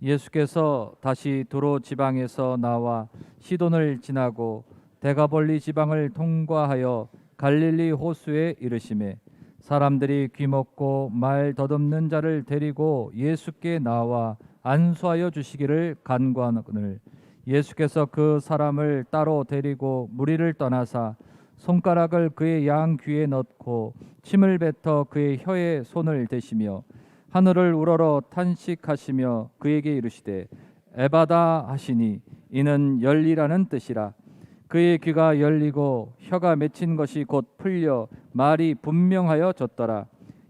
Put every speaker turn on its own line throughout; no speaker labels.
예수께서 다시 두로 지방에서 나와 시돈을 지나고 데가볼리 지방을 통과하여 갈릴리 호수에 이르시매 사람들이 귀먹고 말 더듬는 자를 데리고 예수께 나와 안수하여 주시기를 간구하거늘 예수께서 그 사람을 따로 데리고 무리를 떠나사 손가락을 그의 양 귀에 넣고 침을 뱉어 그의 혀에 손을 대시며 하늘을 우러러 탄식하시며 그에게 이르시되 에바다 하시니 이는 열리라는 뜻이라. 그의 귀가 열리고 혀가 맺힌 것이 곧 풀려 말이 분명하여 졌더라.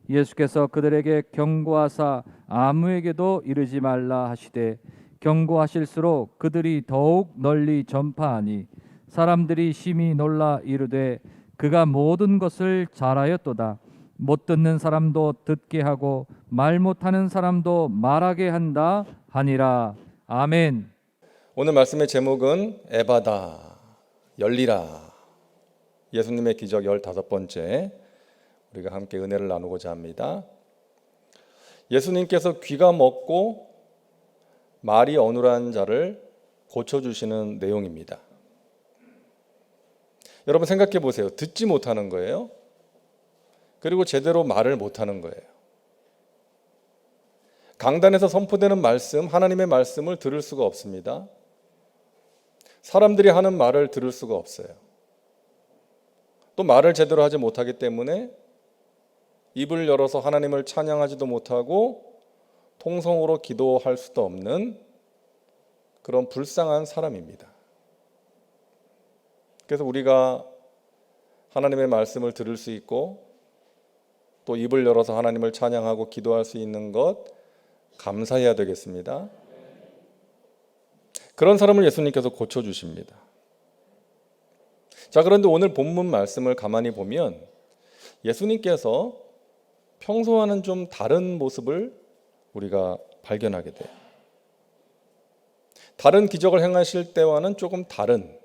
예수께서 그들에게 경고하사 아무에게도 이르지 말라 하시되 경고하실수록 그들이 더욱 널리 전파하니 사람들이 심히 놀라 이르되 그가 모든 것을 잘하였도다. 못 듣는 사람도 듣게 하고 말 못하는 사람도 말하게 한다 하니라. 아멘.
오늘 말씀의 제목은 에바다, 열리라. 예수님의 기적 15번째 우리가 함께 은혜를 나누고자 합니다. 예수님께서 귀가 먹고 말이 어눌한 자를 고쳐주시는 내용입니다. 여러분 생각해 보세요. 듣지 못하는 거예요. 그리고 제대로 말을 못하는 거예요. 강단에서 선포되는 말씀, 하나님의 말씀을 들을 수가 없습니다. 사람들이 하는 말을 들을 수가 없어요. 또 말을 제대로 하지 못하기 때문에 입을 열어서 하나님을 찬양하지도 못하고 통성으로 기도할 수도 없는 그런 불쌍한 사람입니다. 그래서 우리가 하나님의 말씀을 들을 수 있고 또 입을 열어서 하나님을 찬양하고 기도할 수 있는 것 감사해야 되겠습니다. 그런 사람을 예수님께서 고쳐주십니다. 자, 그런데 오늘 본문 말씀을 가만히 보면 예수님께서 평소와는 좀 다른 모습을 우리가 발견하게 돼요. 다른 기적을 행하실 때와는 조금 다른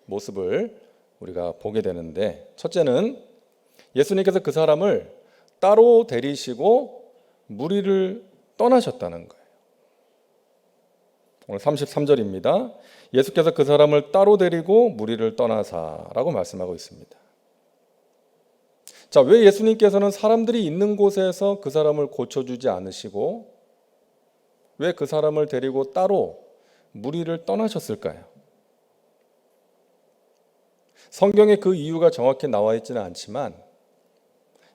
모습을 우리가 보게 되는데, 첫째는 예수님께서 그 사람을 따로 데리시고 무리를 떠나셨다는 거예요. 오늘 33절입니다. 예수께서 그 사람을 따로 데리고 무리를 떠나사라고 말씀하고 있습니다. 자, 왜 예수님께서는 사람들이 있는 곳에서 그 사람을 고쳐주지 않으시고 왜 그 사람을 데리고 따로 무리를 떠나셨을까요? 성경에 그 이유가 정확히 나와 있지는 않지만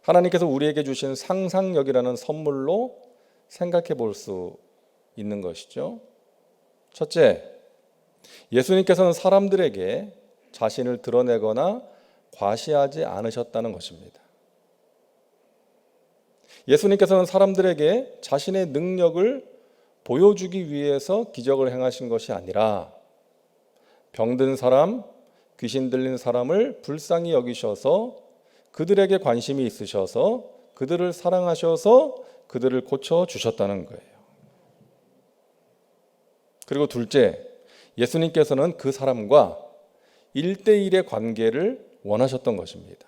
하나님께서 우리에게 주신 상상력이라는 선물로 생각해 볼 수 있는 것이죠. 첫째, 예수님께서는 사람들에게 자신을 드러내거나 과시하지 않으셨다는 것입니다. 예수님께서는 사람들에게 자신의 능력을 보여주기 위해서 기적을 행하신 것이 아니라 병든 사람, 귀신 들린 사람을 불쌍히 여기셔서 그들에게 관심이 있으셔서 그들을 사랑하셔서 그들을 고쳐주셨다는 거예요. 그리고 둘째, 예수님께서는 그 사람과 1대1의 관계를 원하셨던 것입니다.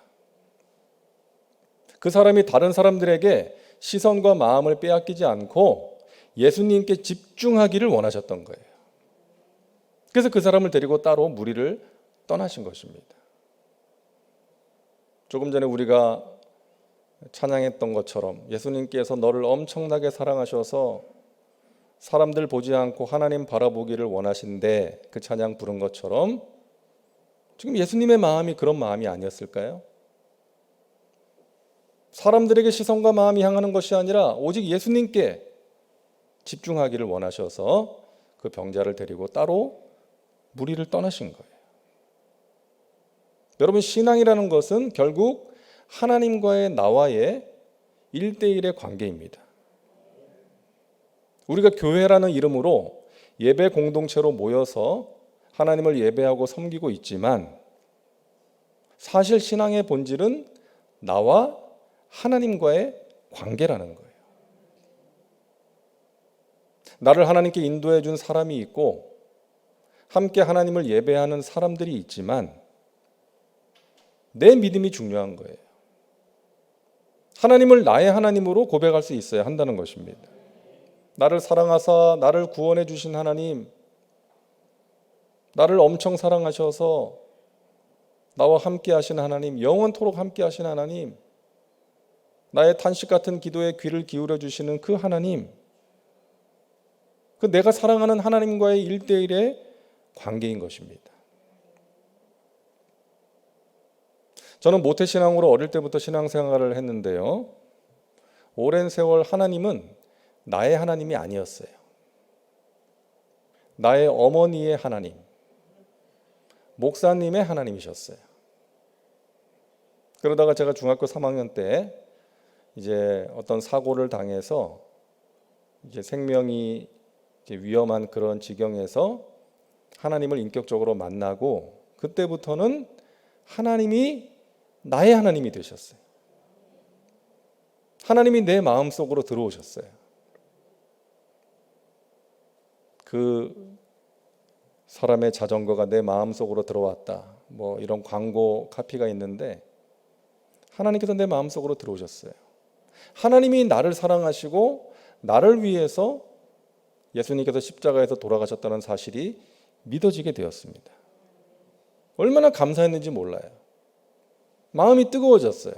그 사람이 다른 사람들에게 시선과 마음을 빼앗기지 않고 예수님께 집중하기를 원하셨던 거예요. 그래서 그 사람을 데리고 따로 무리를 떠나신 것입니다. 조금 전에 우리가 찬양했던 것처럼 예수님께서 너를 엄청나게 사랑하셔서 사람들 보지 않고 하나님 바라보기를 원하신데 그 찬양 부른 것처럼 지금 예수님의 마음이 그런 마음이 아니었을까요? 사람들에게 시선과 마음이 향하는 것이 아니라 오직 예수님께 집중하기를 원하셔서 그 병자를 데리고 따로 무리를 떠나신 거예요. 여러분, 신앙이라는 것은 결국 하나님과의 나와의 1대1의 관계입니다. 우리가 교회라는 이름으로 예배 공동체로 모여서 하나님을 예배하고 섬기고 있지만 사실 신앙의 본질은 나와 하나님과의 관계라는 거예요. 나를 하나님께 인도해 준 사람이 있고 함께 하나님을 예배하는 사람들이 있지만 내 믿음이 중요한 거예요. 하나님을 나의 하나님으로 고백할 수 있어야 한다는 것입니다. 나를 사랑하사 나를 구원해 주신 하나님, 나를 엄청 사랑하셔서 나와 함께 하신 하나님, 영원토록 함께 하신 하나님, 나의 탄식 같은 기도에 귀를 기울여 주시는 그 하나님, 그 내가 사랑하는 하나님과의 1대1의 관계인 것입니다. 저는 모태신앙으로 어릴 때부터 신앙생활을 했는데요, 오랜 세월 하나님은 나의 하나님이 아니었어요. 나의 어머니의 하나님, 목사님의 하나님이셨어요. 그러다가 제가 중학교 3학년 때 이제 어떤 사고를 당해서 이제 생명이 이제 위험한 그런 지경에서 하나님을 인격적으로 만나고, 그때부터는 하나님이 나의 하나님이 되셨어요. 하나님이 내 마음속으로 들어오셨어요. 그 사람의 자전거가 내 마음속으로 들어왔다, 뭐 이런 광고 카피가 있는데, 하나님께서 내 마음속으로 들어오셨어요. 하나님이 나를 사랑하시고 나를 위해서 예수님께서 십자가에서 돌아가셨다는 사실이 믿어지게 되었습니다. 얼마나 감사했는지 몰라요. 마음이 뜨거워졌어요.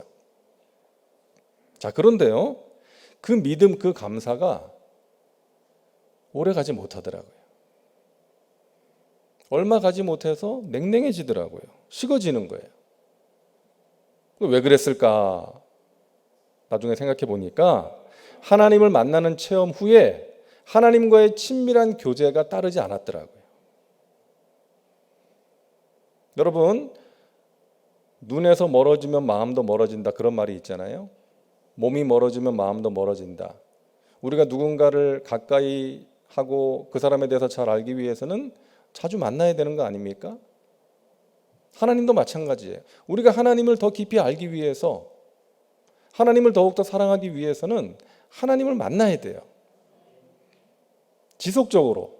자, 그런데요, 그 믿음, 그 감사가 오래 가지 못하더라고요. 얼마 가지 못해서 냉랭해지더라고요. 식어지는 거예요. 왜 그랬을까? 나중에 생각해 보니까 하나님을 만나는 체험 후에 하나님과의 친밀한 교제가 따르지 않았더라고요. 여러분, 눈에서 멀어지면 마음도 멀어진다, 그런 말이 있잖아요. 몸이 멀어지면 마음도 멀어진다. 우리가 누군가를 가까이 하고 그 사람에 대해서 잘 알기 위해서는 자주 만나야 되는 거 아닙니까? 하나님도 마찬가지예요. 우리가 하나님을 더 깊이 알기 위해서, 하나님을 더욱더 사랑하기 위해서는 하나님을 만나야 돼요. 지속적으로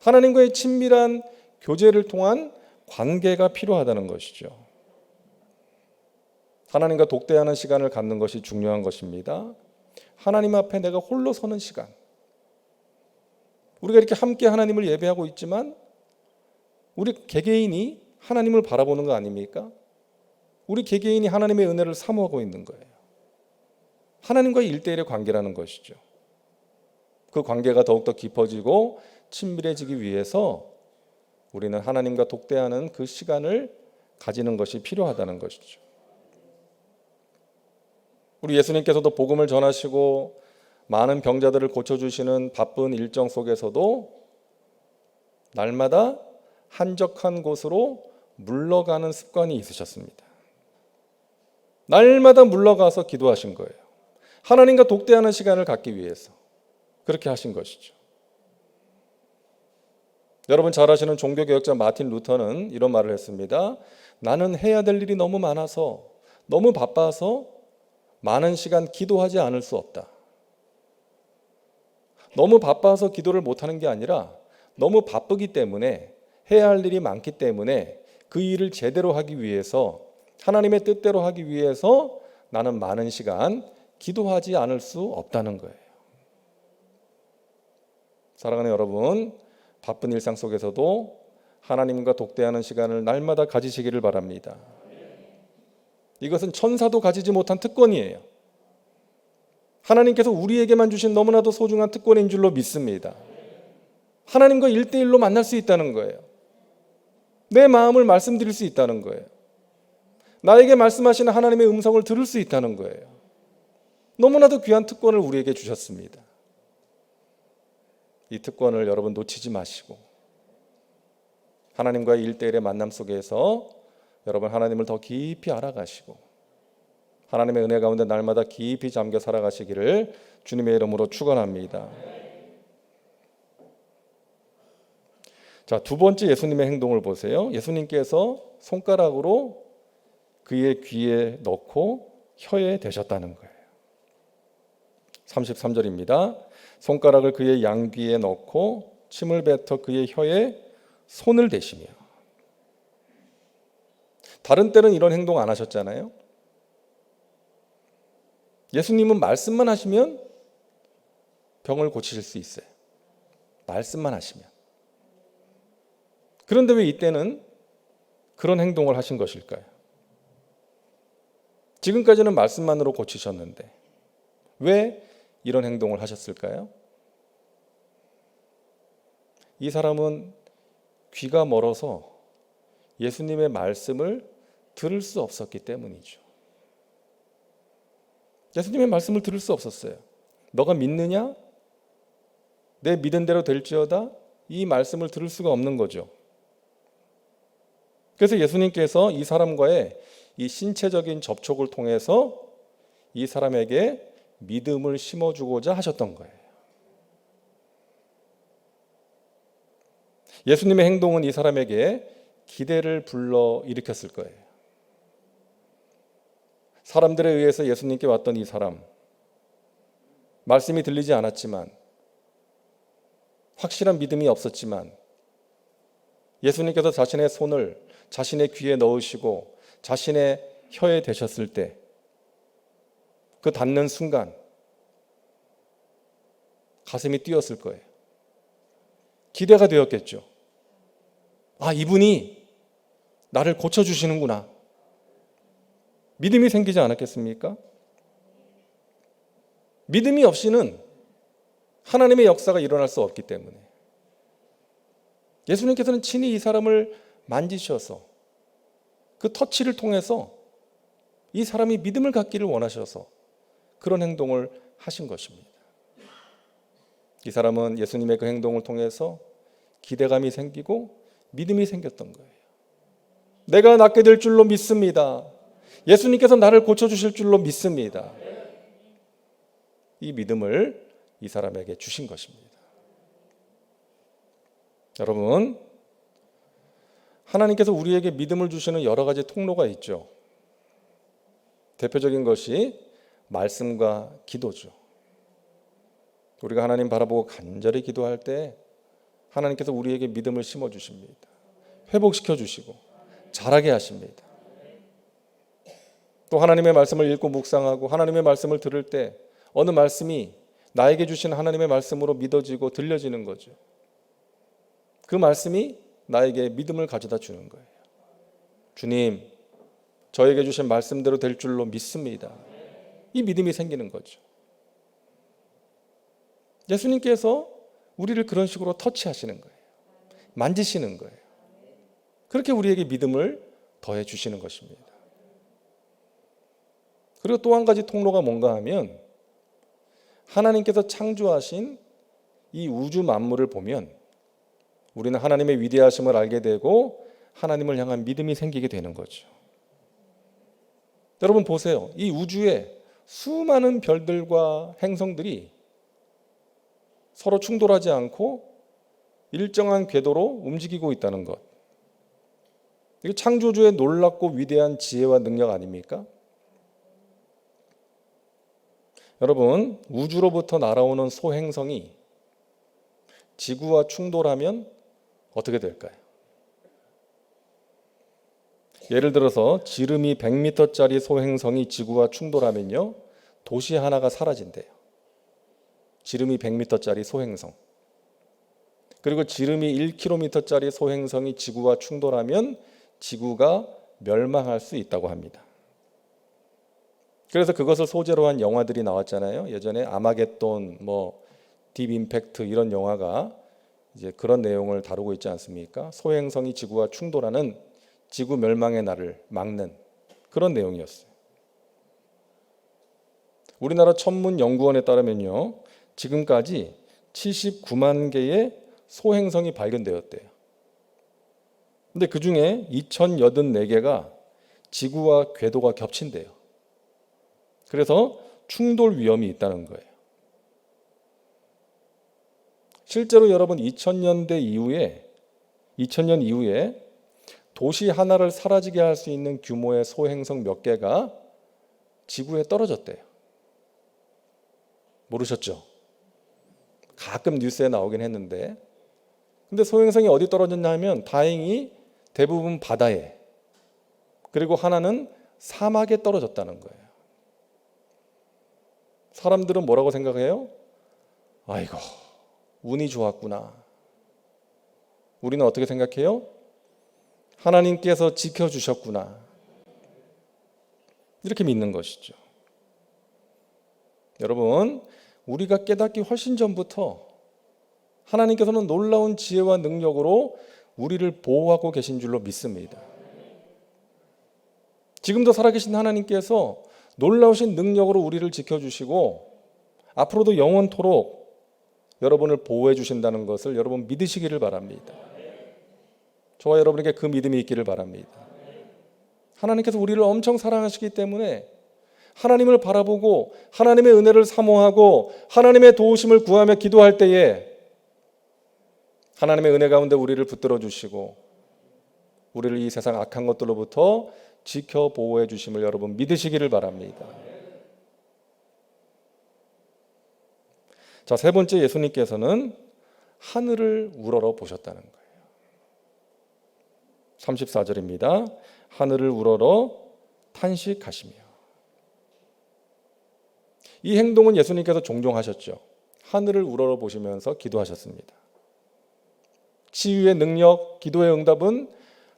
하나님과의 친밀한 교제를 통한 관계가 필요하다는 것이죠. 하나님과 독대하는 시간을 갖는 것이 중요한 것입니다. 하나님 앞에 내가 홀로 서는 시간. 우리가 이렇게 함께 하나님을 예배하고 있지만 우리 개개인이 하나님을 바라보는 거 아닙니까? 우리 개개인이 하나님의 은혜를 사모하고 있는 거예요. 하나님과의 1대1의 관계라는 것이죠. 그 관계가 더욱더 깊어지고 친밀해지기 위해서 우리는 하나님과 독대하는 그 시간을 가지는 것이 필요하다는 것이죠. 우리 예수님께서도 복음을 전하시고 많은 병자들을 고쳐주시는 바쁜 일정 속에서도 날마다 한적한 곳으로 물러가는 습관이 있으셨습니다. 날마다 물러가서 기도하신 거예요. 하나님과 독대하는 시간을 갖기 위해서 그렇게 하신 것이죠. 여러분 잘 아시는 종교개혁자 마틴 루터는 이런 말을 했습니다. 나는 해야 될 일이 너무 많아서, 너무 바빠서 많은 시간 기도하지 않을 수 없다. 너무 바빠서 기도를 못하는 게 아니라 너무 바쁘기 때문에, 해야 할 일이 많기 때문에 그 일을 제대로 하기 위해서, 하나님의 뜻대로 하기 위해서 나는 많은 시간 기도하지 않을 수 없다는 거예요. 사랑하는 여러분, 바쁜 일상 속에서도 하나님과 독대하는 시간을 날마다 가지시기를 바랍니다. 이것은 천사도 가지지 못한 특권이에요. 하나님께서 우리에게만 주신 너무나도 소중한 특권인 줄로 믿습니다. 하나님과 1대1로 만날 수 있다는 거예요. 내 마음을 말씀드릴 수 있다는 거예요. 나에게 말씀하시는 하나님의 음성을 들을 수 있다는 거예요. 너무나도 귀한 특권을 우리에게 주셨습니다. 이 특권을 여러분 놓치지 마시고 하나님과의 1대1의 만남 속에서 여러분 하나님을 더 깊이 알아가시고 하나님의 은혜 가운데 날마다 깊이 잠겨 살아가시기를 주님의 이름으로 축원합니다. 자, 두 번째 예수님의 행동을 보세요. 예수님께서 손가락으로 그의 귀에 넣고 혀에 대셨다는 거예요. 33절입니다. 손가락을 그의 양귀에 넣고 침을 뱉어 그의 혀에 손을 대시며. 다른 때는 이런 행동 안 하셨잖아요. 예수님은 말씀만 하시면 병을 고치실 수 있어요. 말씀만 하시면. 그런데 왜 이때는 그런 행동을 하신 것일까요? 지금까지는 말씀만으로 고치셨는데 왜 이런 행동을 하셨을까요? 이 사람은 귀가 멀어서 예수님의 말씀을 들을 수 없었기 때문이죠. 예수님의 말씀을 들을 수 없었어요. 너가 믿느냐? 내 믿은 대로 될지어다. 이 말씀을 들을 수가 없는 거죠. 그래서 예수님께서 이 사람과의 이 신체적인 접촉을 통해서 이 사람에게 믿음을 심어주고자 하셨던 거예요. 예수님의 행동은 이 사람에게 기대를 불러일으켰을 거예요. 사람들에 의해서 예수님께 왔던 이 사람, 말씀이 들리지 않았지만, 확실한 믿음이 없었지만, 예수님께서 자신의 손을 자신의 귀에 넣으시고 자신의 혀에 대셨을 때, 그 닿는 순간 가슴이 뛰었을 거예요. 기대가 되었겠죠. 아, 이분이 나를 고쳐주시는구나. 믿음이 생기지 않았겠습니까? 믿음이 없이는 하나님의 역사가 일어날 수 없기 때문에 예수님께서는 친히 이 사람을 만지셔서 그 터치를 통해서 이 사람이 믿음을 갖기를 원하셔서 그런 행동을 하신 것입니다. 이 사람은 예수님의 그 행동을 통해서 기대감이 생기고 믿음이 생겼던 거예요. 내가 낫게 될 줄로 믿습니다. 예수님께서 나를 고쳐주실 줄로 믿습니다. 이 믿음을 이 사람에게 주신 것입니다. 여러분, 하나님께서 우리에게 믿음을 주시는 여러 가지 통로가 있죠. 대표적인 것이 말씀과 기도죠. 우리가 하나님 바라보고 간절히 기도할 때 하나님께서 우리에게 믿음을 심어주십니다. 회복시켜 주시고 자라게 하십니다. 또 하나님의 말씀을 읽고 묵상하고 하나님의 말씀을 들을 때 어느 말씀이 나에게 주신 하나님의 말씀으로 믿어지고 들려지는 거죠. 그 말씀이 나에게 믿음을 가져다 주는 거예요. 주님, 저에게 주신 말씀대로 될 줄로 믿습니다. 이 믿음이 생기는 거죠. 예수님께서 우리를 그런 식으로 터치하시는 거예요. 만지시는 거예요. 그렇게 우리에게 믿음을 더해 주시는 것입니다. 그리고 또 한 가지 통로가 뭔가 하면 하나님께서 창조하신 이 우주 만물을 보면 우리는 하나님의 위대하심을 알게 되고 하나님을 향한 믿음이 생기게 되는 거죠. 여러분 보세요. 이 우주에 수많은 별들과 행성들이 서로 충돌하지 않고 일정한 궤도로 움직이고 있다는 것. 이게 창조주의 놀랍고 위대한 지혜와 능력 아닙니까? 여러분, 우주로부터 날아오는 소행성이 지구와 충돌하면 어떻게 될까요? 예를 들어서 지름이 100m짜리 소행성이 지구와 충돌하면요, 도시 하나가 사라진대요. 지름이 100m짜리 소행성. 그리고 지름이 1km짜리 소행성이 지구와 충돌하면 지구가 멸망할 수 있다고 합니다. 그래서 그것을 소재로 한 영화들이 나왔잖아요. 예전에 아마겟돈, 딥 임팩트 이런 영화가 이제 그런 내용을 다루고 있지 않습니까? 소행성이 지구와 충돌하는 지구 멸망의 날을 막는 그런 내용이었어요. 우리나라 천문연구원에 따르면요, 지금까지 79만 개의 소행성이 발견되었대요. 근데 그 중에 2084개가 지구와 궤도가 겹친대요. 그래서 충돌 위험이 있다는 거예요. 실제로 여러분 2000년 이후에 도시 하나를 사라지게 할 수 있는 규모의 소행성 몇 개가 지구에 떨어졌대요. 모르셨죠? 가끔 뉴스에 나오긴 했는데, 근데 소행성이 어디 떨어졌냐 하면 다행히 대부분 바다에, 그리고 하나는 사막에 떨어졌다는 거예요. 사람들은 뭐라고 생각해요? 아이고, 운이 좋았구나. 우리는 어떻게 생각해요? 하나님께서 지켜주셨구나. 이렇게 믿는 것이죠. 여러분, 우리가 깨닫기 훨씬 전부터 하나님께서는 놀라운 지혜와 능력으로 우리를 보호하고 계신 줄로 믿습니다. 지금도 살아계신 하나님께서 놀라우신 능력으로 우리를 지켜주시고 앞으로도 영원토록 여러분을 보호해 주신다는 것을 여러분 믿으시기를 바랍니다. 저와 여러분에게 그 믿음이 있기를 바랍니다. 하나님께서 우리를 엄청 사랑하시기 때문에 하나님을 바라보고 하나님의 은혜를 사모하고 하나님의 도우심을 구하며 기도할 때에 하나님의 은혜 가운데 우리를 붙들어 주시고 우리를 이 세상 악한 것들로부터 지켜 보호해 주심을 여러분 믿으시기를 바랍니다. 자, 세 번째, 예수님께서는 하늘을 우러러 보셨다는 거예요. 34절입니다. 하늘을 우러러 탄식하시며. 이 행동은 예수님께서 종종 하셨죠. 하늘을 우러러 보시면서 기도하셨습니다. 치유의 능력, 기도의 응답은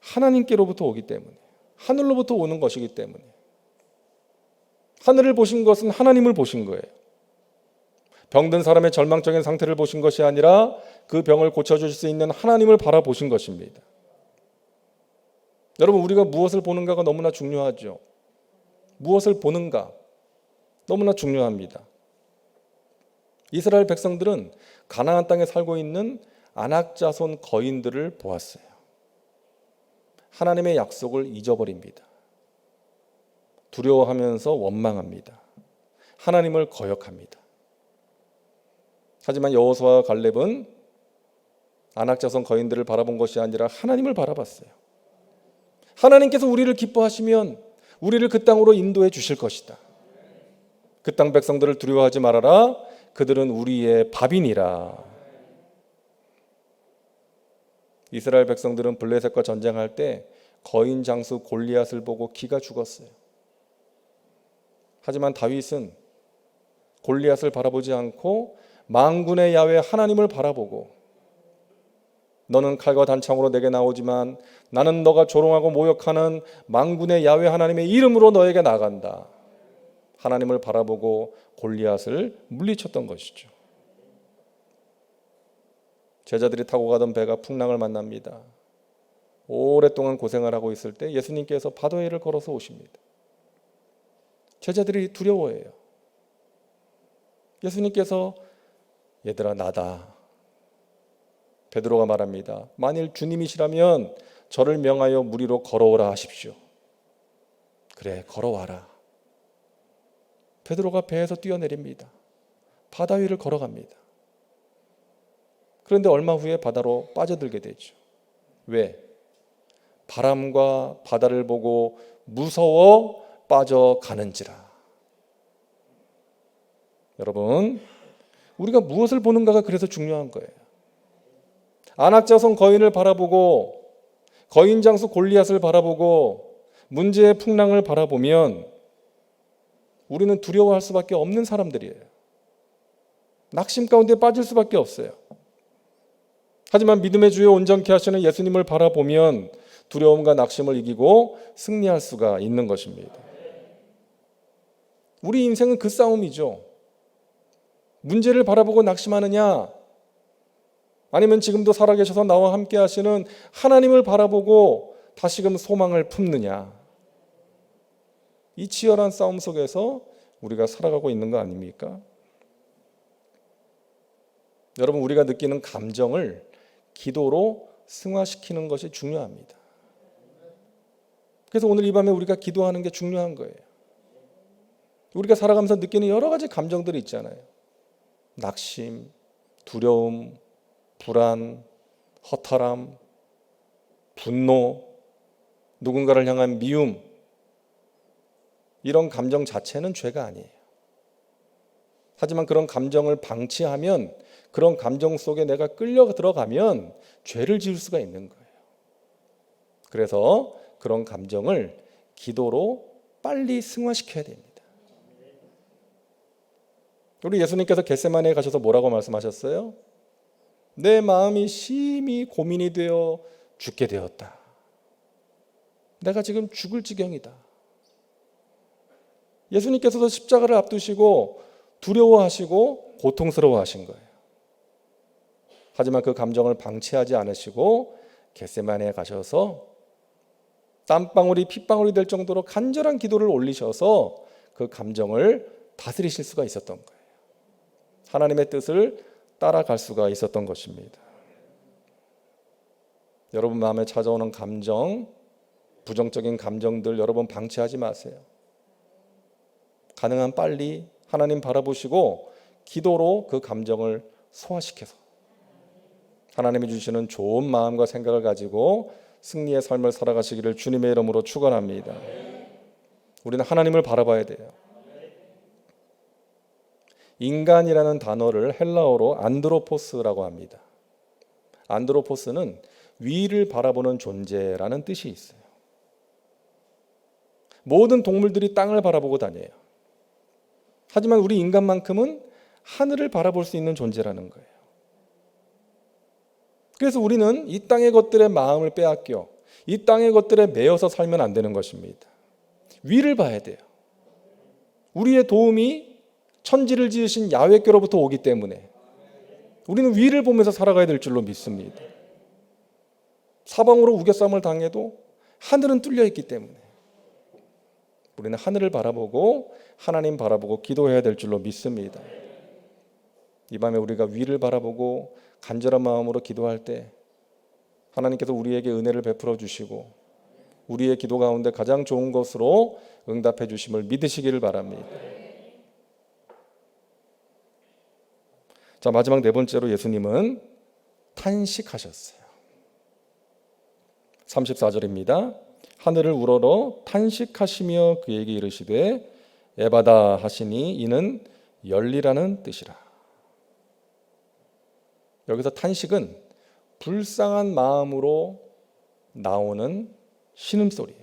하나님께로부터 오기 때문에, 하늘로부터 오는 것이기 때문에, 하늘을 보신 것은 하나님을 보신 거예요. 병든 사람의 절망적인 상태를 보신 것이 아니라 그 병을 고쳐주실 수 있는 하나님을 바라보신 것입니다. 여러분, 우리가 무엇을 보는가가 너무나 중요하죠. 무엇을 보는가 너무나 중요합니다. 이스라엘 백성들은 가나안 땅에 살고 있는 아낙자손 거인들을 보았어요. 하나님의 약속을 잊어버립니다. 두려워하면서 원망합니다. 하나님을 거역합니다. 하지만 여호수아와 갈렙은 아낙자손 거인들을 바라본 것이 아니라 하나님을 바라봤어요. 하나님께서 우리를 기뻐하시면 우리를 그 땅으로 인도해 주실 것이다. 그 땅 백성들을 두려워하지 말아라. 그들은 우리의 밥이니라. 이스라엘 백성들은 블레셋과 전쟁할 때 거인 장수 골리앗을 보고 기가 죽었어요. 하지만 다윗은 골리앗을 바라보지 않고 만군의 야훼 하나님을 바라보고 너는 칼과 단창으로 내게 나오지만 나는 너가 조롱하고 모욕하는 만군의 야훼 하나님의 이름으로 너에게 나간다. 하나님을 바라보고 골리앗을 물리쳤던 것이죠. 제자들이 타고 가던 배가 풍랑을 만납니다. 오랫동안 고생을 하고 있을 때 예수님께서 바다 위를 걸어서 오십니다. 제자들이 두려워해요. 예수님께서 얘들아 나다. 베드로가 말합니다. 만일 주님이시라면 저를 명하여 물 위로 걸어오라 하십시오. 그래, 걸어와라. 베드로가 배에서 뛰어내립니다. 바다 위를 걸어갑니다. 그런데 얼마 후에 바다로 빠져들게 되죠. 왜? 바람과 바다를 보고 무서워 빠져가는지라. 여러분, 우리가 무엇을 보는가가 그래서 중요한 거예요. 아낙자손 거인을 바라보고 거인 장수 골리앗을 바라보고 문제의 풍랑을 바라보면 우리는 두려워할 수밖에 없는 사람들이에요. 낙심 가운데 빠질 수밖에 없어요. 하지만 믿음의 주여 온전케 하시는 예수님을 바라보면 두려움과 낙심을 이기고 승리할 수가 있는 것입니다. 우리 인생은 그 싸움이죠. 문제를 바라보고 낙심하느냐, 아니면 지금도 살아계셔서 나와 함께 하시는 하나님을 바라보고 다시금 소망을 품느냐. 이 치열한 싸움 속에서 우리가 살아가고 있는 거 아닙니까? 여러분, 우리가 느끼는 감정을 기도로 승화시키는 것이 중요합니다. 그래서 오늘 이 밤에 우리가 기도하는 게 중요한 거예요. 우리가 살아가면서 느끼는 여러 가지 감정들이 있잖아요. 낙심, 두려움, 불안, 허탈함, 분노, 누군가를 향한 미움, 이런 감정 자체는 죄가 아니에요. 하지만 그런 감정을 방치하면, 그런 감정 속에 내가 끌려 들어가면 죄를 지을 수가 있는 거예요. 그래서 그런 감정을 기도로 빨리 승화시켜야 됩니다. 우리 예수님께서 겟세마네에 가셔서 뭐라고 말씀하셨어요? 내 마음이 심히 고민이 되어 죽게 되었다. 내가 지금 죽을 지경이다. 예수님께서도 십자가를 앞두시고 두려워하시고 고통스러워하신 거예요. 하지만 그 감정을 방치하지 않으시고 겟세마네에 가셔서 땀방울이 핏방울이 될 정도로 간절한 기도를 올리셔서 그 감정을 다스리실 수가 있었던 거예요. 하나님의 뜻을 따라갈 수가 있었던 것입니다. 여러분 마음에 찾아오는 감정, 부정적인 감정들 여러분 방치하지 마세요. 가능한 빨리 하나님 바라보시고 기도로 그 감정을 소화시켜서 하나님이 주시는 좋은 마음과 생각을 가지고 승리의 삶을 살아가시기를 주님의 이름으로 축원합니다. 우리는 하나님을 바라봐야 돼요. 인간이라는 단어를 헬라어로 안드로포스라고 합니다. 안드로포스는 위를 바라보는 존재라는 뜻이 있어요. 모든 동물들이 땅을 바라보고 다녀요. 하지만 우리 인간만큼은 하늘을 바라볼 수 있는 존재라는 거예요. 그래서 우리는 이 땅의 것들의 마음을 빼앗겨 이 땅의 것들에 매여서 살면 안 되는 것입니다. 위를 봐야 돼요. 우리의 도움이 천지를 지으신 야훼께로부터 오기 때문에 우리는 위를 보면서 살아가야 될 줄로 믿습니다. 사방으로 우겨쌈을 당해도 하늘은 뚫려 있기 때문에 우리는 하늘을 바라보고 하나님 바라보고 기도해야 될 줄로 믿습니다. 이 밤에 우리가 위를 바라보고 간절한 마음으로 기도할 때 하나님께서 우리에게 은혜를 베풀어 주시고 우리의 기도 가운데 가장 좋은 것으로 응답해 주심을 믿으시기를 바랍니다. 자, 마지막 네 번째로 예수님은 탄식하셨어요. 34절입니다. 하늘을 우러러 탄식하시며 그에게 이르시되 에바다 하시니 이는 열리라는 뜻이라. 여기서 탄식은 불쌍한 마음으로 나오는 신음소리예요.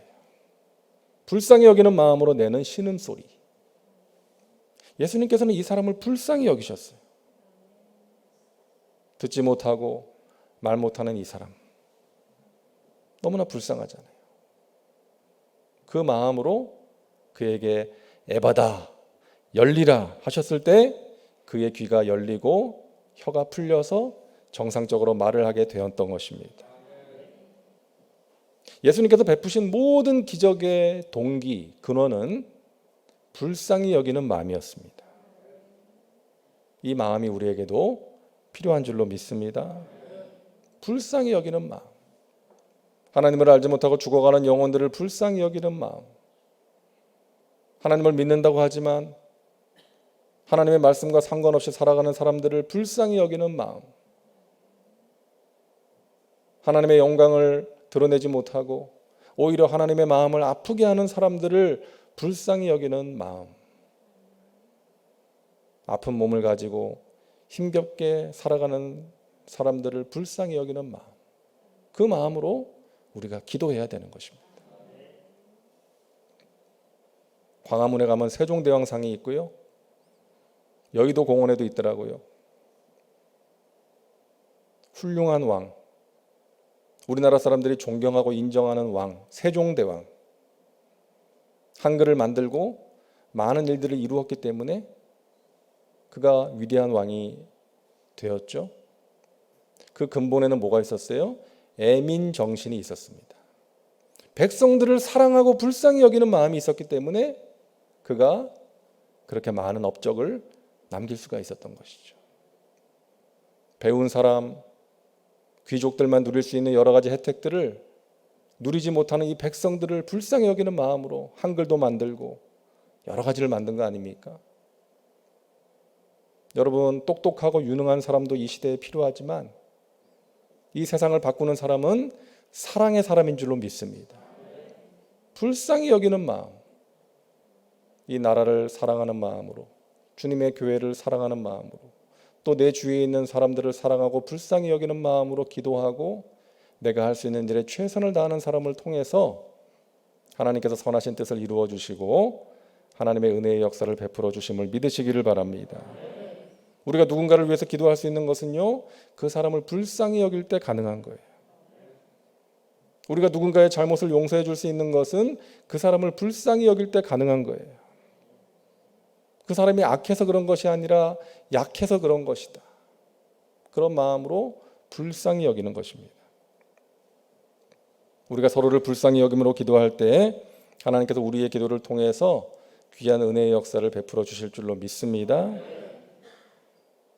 불쌍히 여기는 마음으로 내는 신음소리. 예수님께서는 이 사람을 불쌍히 여기셨어요. 듣지 못하고 말 못하는 이 사람 너무나 불쌍하잖아요. 그 마음으로 그에게 에바다 열리라 하셨을 때 그의 귀가 열리고 혀가 풀려서 정상적으로 말을 하게 되었던 것입니다. 예수님께서 베푸신 모든 기적의 동기, 근원은 불쌍히 여기는 마음이었습니다. 이 마음이 우리에게도 필요한 줄로 믿습니다. 불쌍히 여기는 마음. 하나님을 알지 못하고 죽어가는 영혼들을 불쌍히 여기는 마음. 하나님을 믿는다고 하지만 하나님의 말씀과 상관없이 살아가는 사람들을 불쌍히 여기는 마음. 하나님의 영광을 드러내지 못하고 오히려 하나님의 마음을 아프게 하는 사람들을 불쌍히 여기는 마음. 아픈 몸을 가지고 힘겹게 살아가는 사람들을 불쌍히 여기는 마음. 그 마음으로 우리가 기도해야 되는 것입니다. 광화문에 가면 세종대왕상이 있고요. 여의도 공원에도 있더라고요. 훌륭한 왕, 우리나라 사람들이 존경하고 인정하는 왕, 세종대왕. 한글을 만들고 많은 일들을 이루었기 때문에 그가 위대한 왕이 되었죠. 그 근본에는 뭐가 있었어요? 애민 정신이 있었습니다. 백성들을 사랑하고 불쌍히 여기는 마음이 있었기 때문에 그가 그렇게 많은 업적을 남길 수가 있었던 것이죠. 배운 사람, 귀족들만 누릴 수 있는 여러 가지 혜택들을 누리지 못하는 이 백성들을 불쌍히 여기는 마음으로 한글도 만들고 여러 가지를 만든 거 아닙니까? 여러분, 똑똑하고 유능한 사람도 이 시대에 필요하지만 이 세상을 바꾸는 사람은 사랑의 사람인 줄로 믿습니다. 불쌍히 여기는 마음, 이 나라를 사랑하는 마음으로, 주님의 교회를 사랑하는 마음으로, 또 내 주위에 있는 사람들을 사랑하고 불쌍히 여기는 마음으로 기도하고 내가 할 수 있는 일에 최선을 다하는 사람을 통해서 하나님께서 선하신 뜻을 이루어 주시고 하나님의 은혜의 역사를 베풀어 주심을 믿으시기를 바랍니다. 우리가 누군가를 위해서 기도할 수 있는 것은요, 그 사람을 불쌍히 여길 때 가능한 거예요. 우리가 누군가의 잘못을 용서해 줄 수 있는 것은 그 사람을 불쌍히 여길 때 가능한 거예요. 그 사람이 악해서 그런 것이 아니라 약해서 그런 것이다. 그런 마음으로 불쌍히 여기는 것입니다. 우리가 서로를 불쌍히 여김으로 기도할 때 하나님께서 우리의 기도를 통해서 귀한 은혜의 역사를 베풀어 주실 줄로 믿습니다.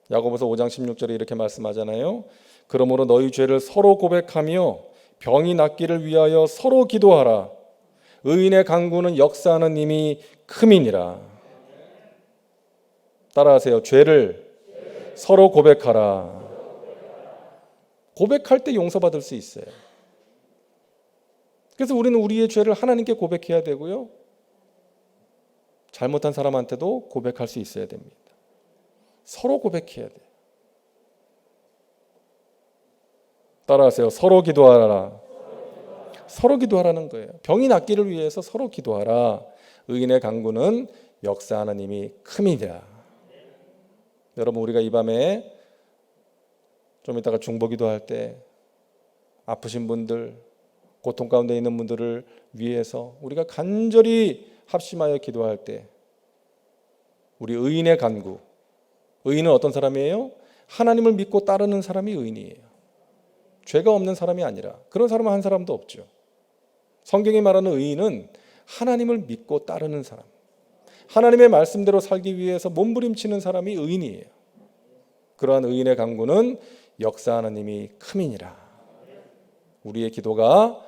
야고보서 5장 16절에 이렇게 말씀하잖아요. 그러므로 너희 죄를 서로 고백하며 병이 낫기를 위하여 서로 기도하라. 의인의 간구는 역사하는 힘이 큼이니라. 따라하세요. 죄를 서로 고백하라. 고백할 때 용서받을 수 있어요. 그래서 우리는 우리의 죄를 하나님께 고백해야 되고요, 잘못한 사람한테도 고백할 수 있어야 됩니다. 서로 고백해야 돼요. 따라하세요. 서로 기도하라. 서로 기도하라는 거예요. 병이 낫기를 위해서 서로 기도하라. 의인의 간구는 역사하는 힘이 큼이니라. 여러분, 우리가 이 밤에 좀 이따가 중보기도 할 때 아프신 분들, 고통 가운데 있는 분들을 위해서 우리가 간절히 합심하여 기도할 때 우리 의인의 간구, 의인은 어떤 사람이에요? 하나님을 믿고 따르는 사람이 의인이에요. 죄가 없는 사람이 아니라. 그런 사람은 한 사람도 없죠. 성경이 말하는 의인은 하나님을 믿고 따르는 사람, 하나님의 말씀대로 살기 위해서 몸부림치는 사람이 의인이에요. 그러한 의인의 간구는 역사하는 힘이 큼이니라. 우리의 기도가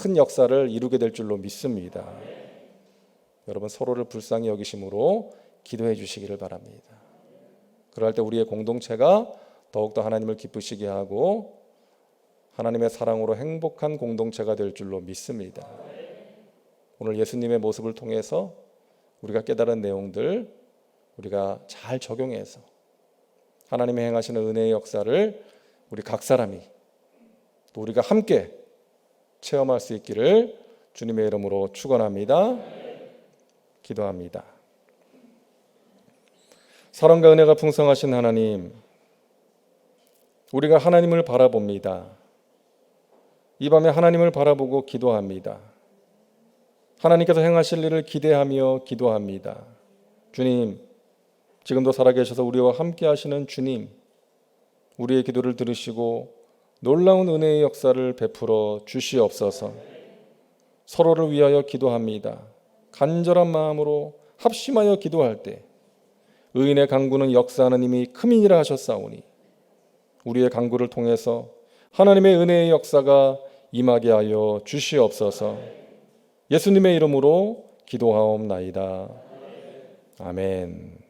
큰 역사를 이루게 될 줄로 믿습니다. 여러분, 서로를 불쌍히 여기심으로 기도해 주시기를 바랍니다. 그럴 때 우리의 공동체가 더욱더 하나님을 기쁘시게 하고 하나님의 사랑으로 행복한 공동체가 될 줄로 믿습니다. 오늘 예수님의 모습을 통해서 우리가 깨달은 내용들 우리가 잘 적용해서 하나님이 행하시는 은혜의 역사를 우리 각 사람이 또 우리가 함께 체험할 수 있기를 주님의 이름으로 축원합니다. 기도합니다. 사랑과 은혜가 풍성하신 하나님, 우리가 하나님을 바라봅니다. 이 밤에 하나님을 바라보고 기도합니다. 하나님께서 행하실 일을 기대하며 기도합니다. 주님, 지금도 살아계셔서 우리와 함께 하시는 주님, 우리의 기도를 들으시고 놀라운 은혜의 역사를 베풀어 주시옵소서. 서로를 위하여 기도합니다. 간절한 마음으로 합심하여 기도할 때 의인의 간구는 역사하는 힘이 큼이니라 하셨사오니 우리의 간구를 통해서 하나님의 은혜의 역사가 임하게 하여 주시옵소서. 예수님의 이름으로 기도하옵나이다. 아멘.